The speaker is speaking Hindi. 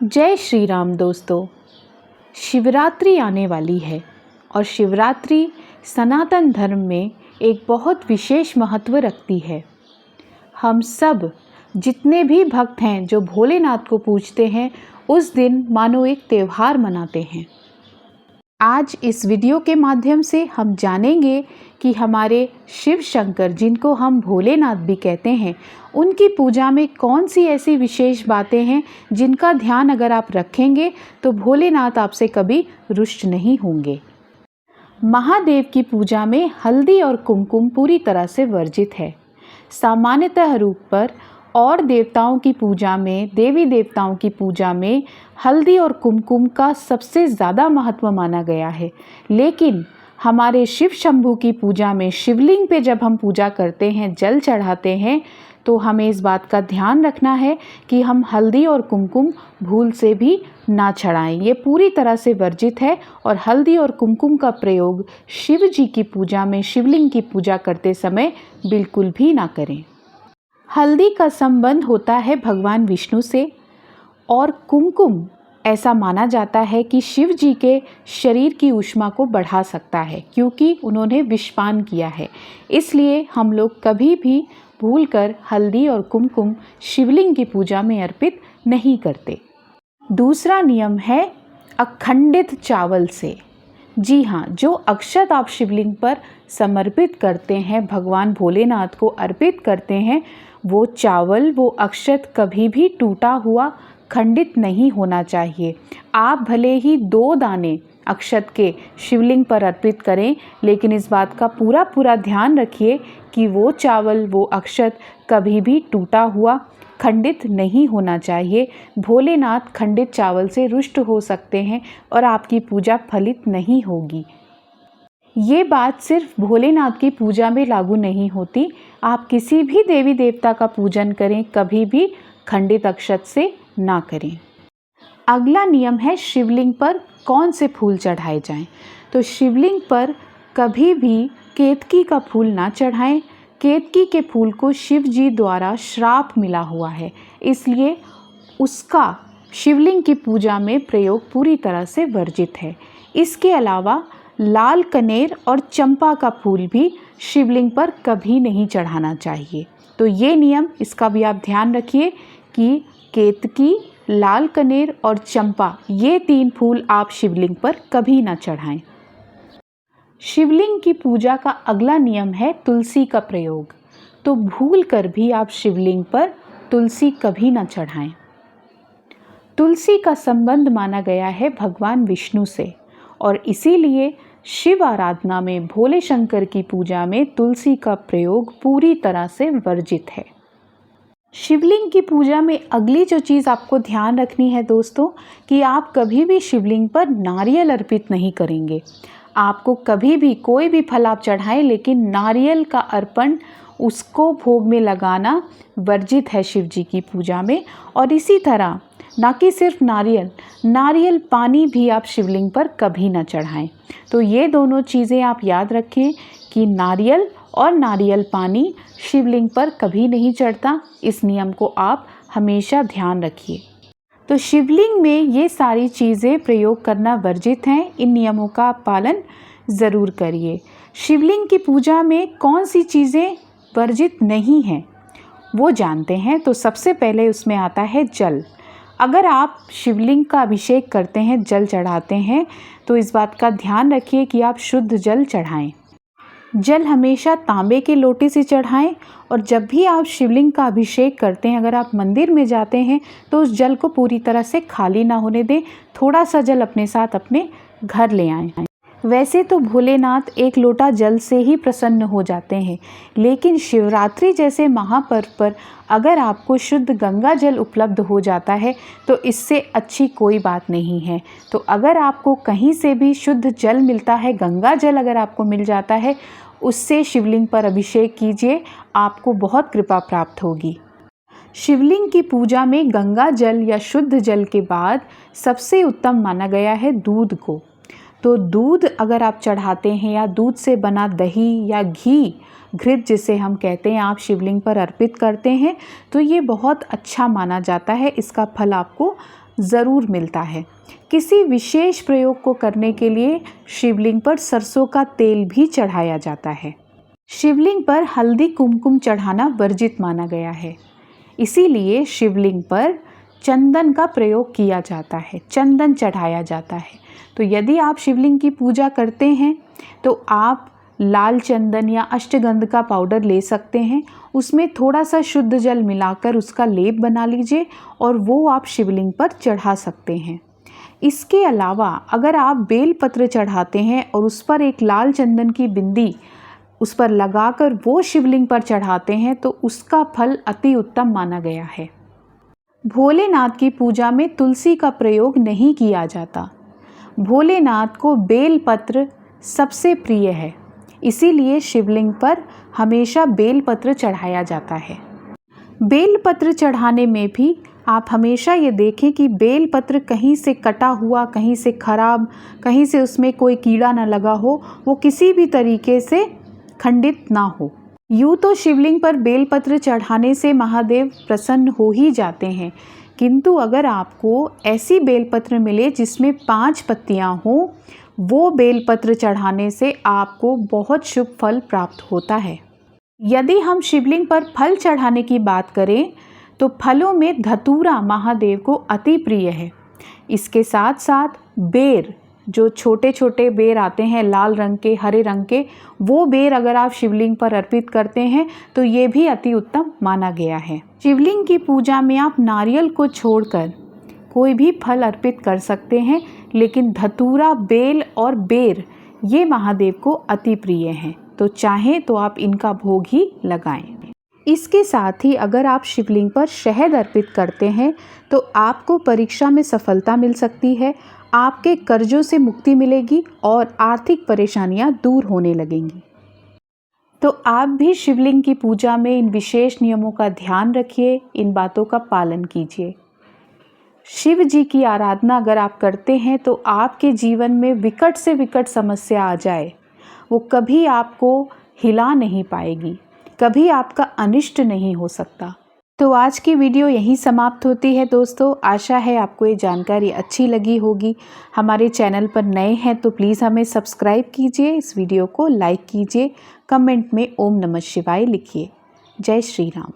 जय श्री राम दोस्तों। शिवरात्रि आने वाली है और शिवरात्रि सनातन धर्म में एक बहुत विशेष महत्व रखती है। हम सब जितने भी भक्त हैं जो भोलेनाथ को पूजते हैं उस दिन मानो एक त्यौहार मनाते हैं। आज इस वीडियो के माध्यम से हम जानेंगे कि हमारे शिव शंकर, जिनको हम भोलेनाथ भी कहते हैं, उनकी पूजा में कौन सी ऐसी विशेष बातें हैं जिनका ध्यान अगर आप रखेंगे तो भोलेनाथ आपसे कभी रुष्ट नहीं होंगे। महादेव की पूजा में हल्दी और कुमकुम पूरी तरह से वर्जित है। सामान्यतः रूप पर और देवताओं की पूजा में, देवी देवताओं की पूजा में हल्दी और कुमकुम का सबसे ज़्यादा महत्व माना गया है। लेकिन हमारे शिव शंभू की पूजा में शिवलिंग पे जब हम पूजा करते हैं, जल चढ़ाते हैं, तो हमें इस बात का ध्यान रखना है कि हम हल्दी और कुमकुम भूल से भी ना चढ़ाएं। ये पूरी तरह से वर्जित है और हल्दी और कुमकुम का प्रयोग शिव जी की पूजा में, शिवलिंग की पूजा करते समय बिल्कुल भी ना करें। हल्दी का संबंध होता है भगवान विष्णु से और कुमकुम ऐसा माना जाता है कि शिव जी के शरीर की ऊष्मा को बढ़ा सकता है, क्योंकि उन्होंने विषपान किया है। इसलिए हम लोग कभी भी भूलकर हल्दी और कुमकुम शिवलिंग की पूजा में अर्पित नहीं करते। दूसरा नियम है अखंडित चावल से। जी हाँ, जो अक्षत आप शिवलिंग पर समर्पित करते हैं, भगवान भोलेनाथ को अर्पित करते हैं, वो चावल, वो अक्षत कभी भी टूटा हुआ, खंडित नहीं होना चाहिए। आप भले ही 2 दाने अक्षत के शिवलिंग पर अर्पित करें, लेकिन इस बात का पूरा ध्यान रखिए कि वो चावल, वो अक्षत कभी भी टूटा हुआ, खंडित नहीं होना चाहिए। भोलेनाथ खंडित चावल से रुष्ट हो सकते हैं और आपकी पूजा फलित नहीं होगी। ये बात सिर्फ भोलेनाथ की पूजा में लागू नहीं होती। आप किसी भी देवी देवता का पूजन करें, कभी भी खंडित अक्षत से ना करें। अगला नियम है शिवलिंग पर कौन से फूल चढ़ाए जाएं। तो शिवलिंग पर कभी भी केतकी का फूल ना चढ़ाएं। केतकी के फूल को शिव जी द्वारा श्राप मिला हुआ है, इसलिए उसका शिवलिंग की पूजा में प्रयोग पूरी तरह से वर्जित है। इसके अलावा लाल कनेर और चंपा का फूल भी शिवलिंग पर कभी नहीं चढ़ाना चाहिए। तो ये नियम, इसका भी आप ध्यान रखिए कि केतकी, लाल कनेर और चंपा, ये 3 फूल आप शिवलिंग पर कभी ना चढ़ाएं। शिवलिंग की पूजा का अगला नियम है तुलसी का प्रयोग। तो भूल कर भी आप शिवलिंग पर तुलसी कभी ना चढ़ाएं। तुलसी का संबंध माना गया है भगवान विष्णु से और इसीलिए शिव आराधना में, भोले शंकर की पूजा में तुलसी का प्रयोग पूरी तरह से वर्जित है। शिवलिंग की पूजा में अगली जो चीज़ आपको ध्यान रखनी है दोस्तों, कि आप कभी भी शिवलिंग पर नारियल अर्पित नहीं करेंगे। आपको कभी भी कोई भी फल आप चढ़ाएं, लेकिन नारियल का अर्पण, उसको भोग में लगाना वर्जित है शिव जी की पूजा में। और इसी तरह ना कि सिर्फ नारियल पानी भी आप शिवलिंग पर कभी ना चढ़ाएं। तो ये दोनों चीज़ें आप याद रखें कि नारियल और नारियल पानी शिवलिंग पर कभी नहीं चढ़ता। इस नियम को आप हमेशा ध्यान रखिए। तो शिवलिंग में ये सारी चीज़ें प्रयोग करना वर्जित हैं। इन नियमों का आप पालन ज़रूर करिए। शिवलिंग की पूजा में कौन सी चीज़ें वर्जित नहीं हैं वो जानते हैं। तो सबसे पहले उसमें आता है जल। अगर आप शिवलिंग का अभिषेक करते हैं, जल चढ़ाते हैं, तो इस बात का ध्यान रखिए कि आप शुद्ध जल चढ़ाएं। जल हमेशा तांबे के लोटे से चढ़ाएं और जब भी आप शिवलिंग का अभिषेक करते हैं, अगर आप मंदिर में जाते हैं, तो उस जल को पूरी तरह से खाली ना होने दें। थोड़ा सा जल अपने साथ अपने घर ले आएं। वैसे तो भोलेनाथ 1 लोटा जल से ही प्रसन्न हो जाते हैं, लेकिन शिवरात्रि जैसे महापर्व पर अगर आपको शुद्ध गंगा जल उपलब्ध हो जाता है तो इससे अच्छी कोई बात नहीं है। तो अगर आपको कहीं से भी शुद्ध जल मिलता है, गंगा जल अगर आपको मिल जाता है, उससे शिवलिंग पर अभिषेक कीजिए, आपको बहुत कृपा प्राप्त होगी। शिवलिंग की पूजा में गंगा जल या शुद्ध जल के बाद सबसे उत्तम माना गया है दूध को। तो दूध अगर आप चढ़ाते हैं या दूध से बना दही या घी, घृत जिसे हम कहते हैं, आप शिवलिंग पर अर्पित करते हैं, तो ये बहुत अच्छा माना जाता है। इसका फल आपको ज़रूर मिलता है। किसी विशेष प्रयोग को करने के लिए शिवलिंग पर सरसों का तेल भी चढ़ाया जाता है। शिवलिंग पर हल्दी कुमकुम चढ़ाना वर्जित माना गया है, इसीलिए शिवलिंग पर चंदन का प्रयोग किया जाता है, चंदन चढ़ाया जाता है। तो यदि आप शिवलिंग की पूजा करते हैं तो आप लाल चंदन या अष्टगंध का पाउडर ले सकते हैं, उसमें थोड़ा सा शुद्ध जल मिलाकर उसका लेप बना लीजिए और वो आप शिवलिंग पर चढ़ा सकते हैं। इसके अलावा अगर आप बेलपत्र चढ़ाते हैं और उस पर एक लाल चंदन की बिंदी उस पर लगाकर वो शिवलिंग पर चढ़ाते हैं तो उसका फल अति उत्तम माना गया है। भोलेनाथ की पूजा में तुलसी का प्रयोग नहीं किया जाता। भोलेनाथ को बेलपत्र सबसे प्रिय है, इसीलिए शिवलिंग पर हमेशा बेलपत्र चढ़ाया जाता है। बेलपत्र चढ़ाने में भी आप हमेशा ये देखें कि बेलपत्र कहीं से कटा हुआ, कहीं से खराब, कहीं से उसमें कोई कीड़ा न लगा हो, वो किसी भी तरीके से खंडित ना हो। यूँ तो शिवलिंग पर बेलपत्र चढ़ाने से महादेव प्रसन्न हो ही जाते हैं, किंतु अगर आपको ऐसी बेलपत्र मिले जिसमें 5 पत्तियां हों, वो बेलपत्र चढ़ाने से आपको बहुत शुभ फल प्राप्त होता है। यदि हम शिवलिंग पर फल चढ़ाने की बात करें तो फलों में धतूरा महादेव को अति प्रिय है। इसके साथ साथ बेर, जो छोटे छोटे बेर आते हैं लाल रंग के, हरे रंग के, वो बेर अगर आप शिवलिंग पर अर्पित करते हैं तो ये भी अति उत्तम माना गया है। शिवलिंग की पूजा में आप नारियल को छोड़कर कोई भी फल अर्पित कर सकते हैं, लेकिन धतूरा, बेल और बेर ये महादेव को अति प्रिय हैं, तो चाहें तो आप इनका भोग ही लगाएं। इसके साथ ही अगर आप शिवलिंग पर शहद अर्पित करते हैं तो आपको परीक्षा में सफलता मिल सकती है, आपके कर्जों से मुक्ति मिलेगी और आर्थिक परेशानियां दूर होने लगेंगी। तो आप भी शिवलिंग की पूजा में इन विशेष नियमों का ध्यान रखिए, इन बातों का पालन कीजिए। शिव जी की आराधना अगर आप करते हैं तो आपके जीवन में विकट से विकट समस्या आ जाए, वो कभी आपको हिला नहीं पाएगी, कभी आपका अनिष्ट नहीं हो सकता। तो आज की वीडियो यहीं समाप्त होती है दोस्तों। आशा है आपको ये जानकारी अच्छी लगी होगी। हमारे चैनल पर नए हैं तो प्लीज़ हमें सब्सक्राइब कीजिए, इस वीडियो को लाइक कीजिए, कमेंट में ओम नमः शिवाय लिखिए। जय श्री राम।